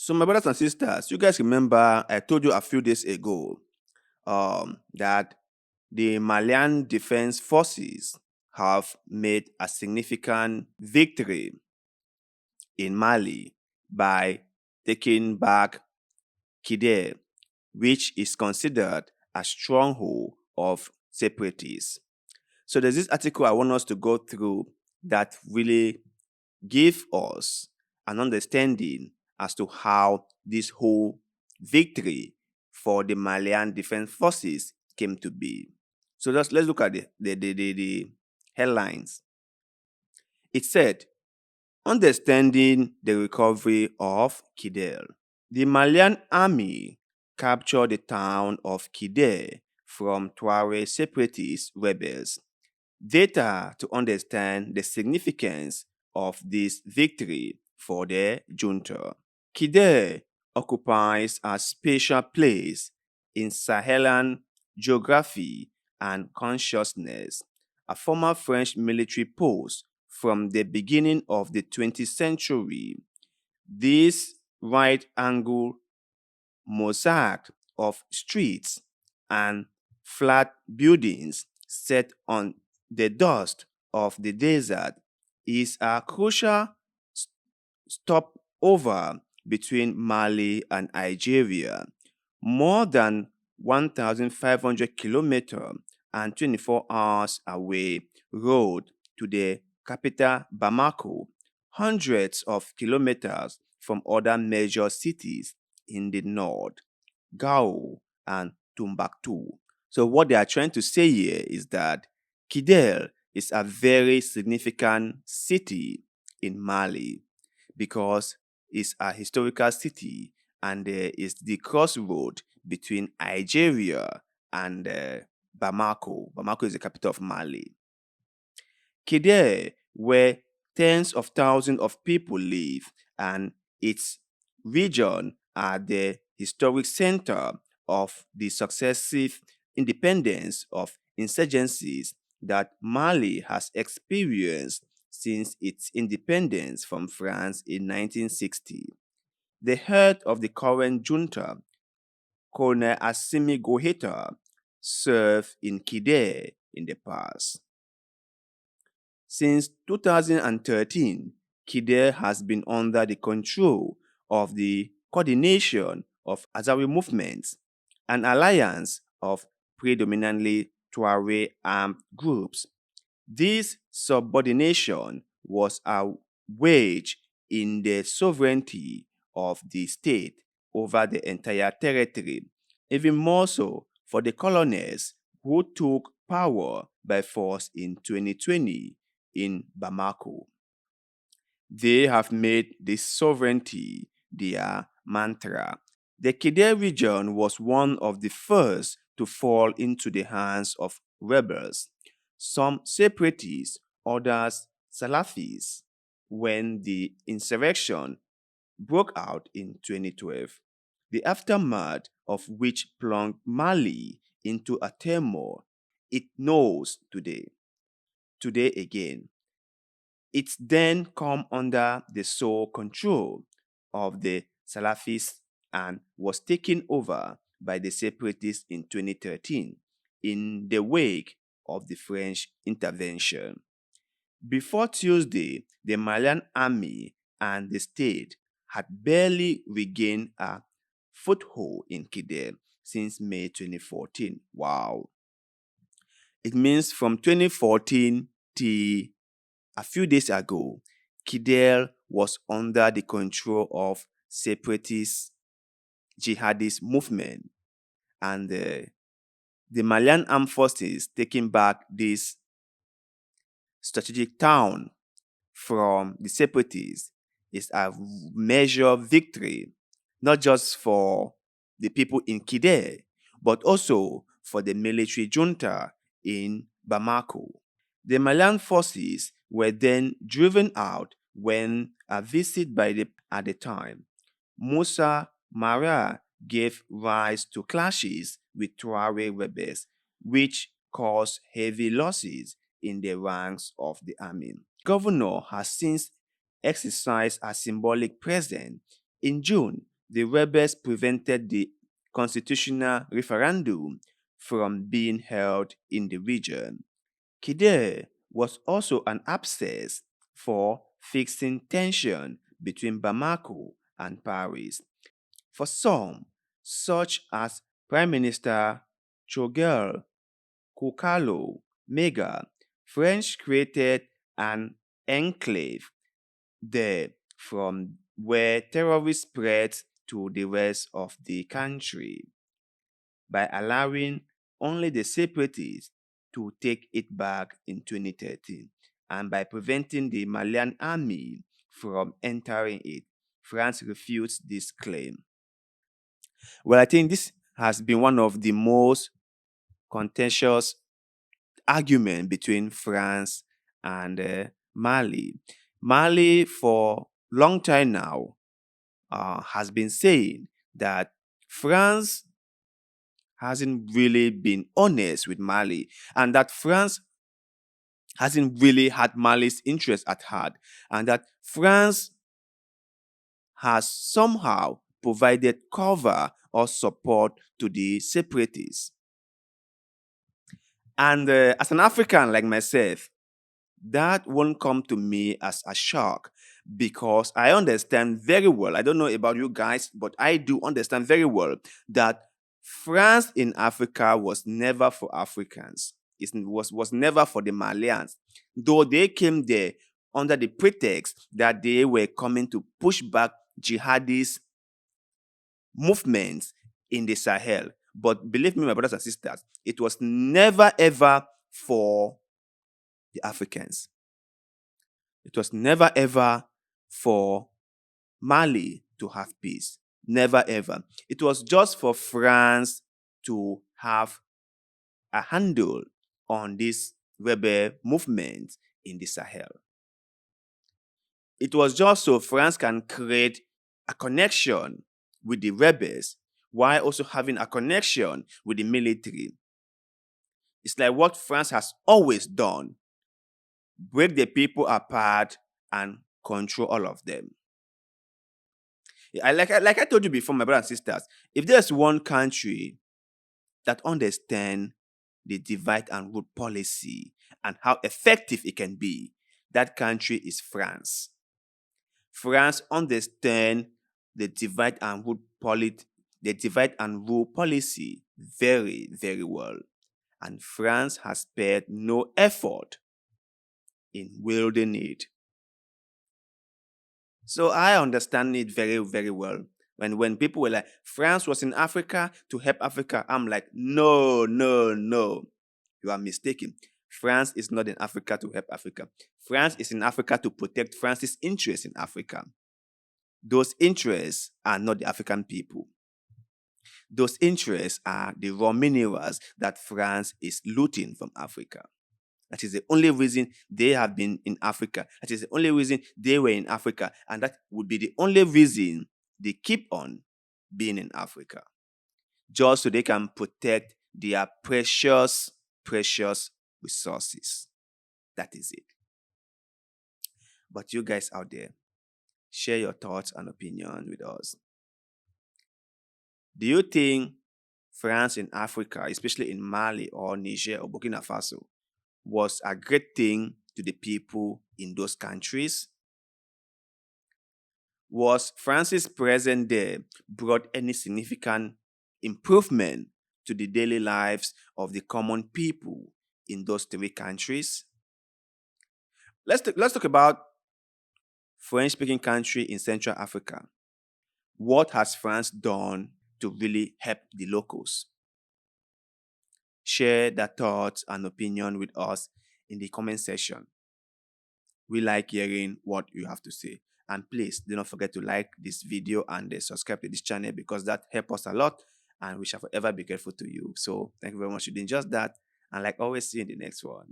So, my brothers and sisters, you guys remember I told you a few days ago that the Malian Defense Forces have made a significant victory in Mali by taking back Kidal, which is considered a stronghold of separatists. So there's this article I want us to go through that really give us an understanding as to how this whole victory for the Malian Defense Forces came to be. So let's look at the headlines. It said, understanding the recovery of Kidal. The Malian army captured the town of Kidal from Tuareg separatist rebels. Data to understand the significance of this victory for the junta. Kidal occupies a special place in Sahelan geography and consciousness, a former French military post from the beginning of the 20th century. This right angle mosaic of streets and flat buildings set on the dust of the desert is a crucial stopover between Mali and Algeria, more than 1,500 kilometers and 24 hours away road to the capital Bamako, hundreds of kilometers from other major cities in the north, Gao and Timbuktu. So what they are trying to say here is that Kidal is a very significant city in Mali because it's a historical city and it's the crossroad between Algeria and Bamako. Bamako is the capital of Mali. Kidal, where tens of thousands of people live, and its region are the historic center of the successive independence of insurgencies that Mali has experienced since its independence from France in 1960. The head of the current junta, Colonel Assimi Goïta, served in Kidal in the past. Since 2013, Kidal has been under the control of the Coordination of Azawi Movements, an alliance of predominantly Tuareg armed groups. This subordination was a wage in the sovereignty of the state over the entire territory, even more so for the colonists who took power by force in 2020 in Bamako. They have made this sovereignty their mantra. The Kidal region was one of the first to fall into the hands of rebels, some separatists, others Salafis, when the insurrection broke out in 2012, the aftermath of which plunged Mali into a turmoil it knows today. Today again, it's then come under the sole control of the Salafists and was taken over by the separatists in 2013 in the wake of the French intervention. Before Tuesday, the Malian army and the state had barely regained a foothold in Kidal since May 2014. Wow. It means from 2014 till a few days ago, Kidal was under the control of separatist jihadist movement, and the Malian armed forces taking back this strategic town from the separatists is a major victory, not just for the people in Kidal, but also for the military junta in Bamako. The Malian forces were then driven out when a visit by the at the time. Musa Mara gave rise to clashes with Tuareg rebels, which caused heavy losses in the ranks of the army. Governor has since exercised a symbolic presence. In June, the rebels prevented the constitutional referendum from being held in the region. Kidal was also an abscess for fixing tension between Bamako and Paris. For some, such as Prime Minister Choguel Kokalo Mega, French created an enclave there from where terrorists spread to the rest of the country by allowing only the separatists to take it back in 2013 and by preventing the Malian army from entering it. France refutes this claim. Well, I think this has been one of the most contentious argument between France and Mali. Mali, for long time now, has been saying that France hasn't really been honest with Mali, and that France hasn't really had Mali's interest at heart, and that France has somehow provided cover or support to the separatists. And as an African like myself, that won't come to me as a shock because I understand very well. I don't know about you guys, but I do understand very well that France in Africa was never for Africans. It was never for the Malians, though they came there under the pretext that they were coming to push back jihadist movements in the Sahel. But believe me, my brothers and sisters, it was never ever for the Africans. It was never ever for Mali to have peace. Never ever. It was just for France to have a handle on this rebel movement in the Sahel. It was just so France can create a connection with the rebels while also having a connection with the military. It's like what France has always done: break the people apart and control all of them. Like I told you before, my brothers and sisters, if there's one country that understands the divide and rule policy and how effective it can be, that country is France. France understands the divide and rule policy very, very well. And France has spared no effort in wielding it. So I understand it very, very well. When people were like, France was in Africa to help Africa, I'm like, no, no, no. You are mistaken. France is not in Africa to help Africa. France is in Africa to protect France's interests in Africa. Those interests are not the African people. Those interests are the raw minerals that France is looting from Africa. That is the only reason they have been in Africa. That is the only reason they were in Africa. And that would be the only reason they keep on being in Africa. Just so they can protect their precious, precious resources. That is it. But you guys out there, share your thoughts and opinions with us. Do you think France in Africa, especially in Mali or Niger or Burkina Faso, was a great thing to the people in those countries? Was France's presence there brought any significant improvement to the daily lives of the common people in those three countries? Let's talk about French-speaking country in Central Africa. What has France done to really help the locals? Share their thoughts and opinion with us in the comment section. We like hearing what you have to say. And please do not forget to like this video and subscribe to this channel because that helps us a lot and we shall forever be grateful to you. So thank you very much for doing just that. And like always, see you in the next one.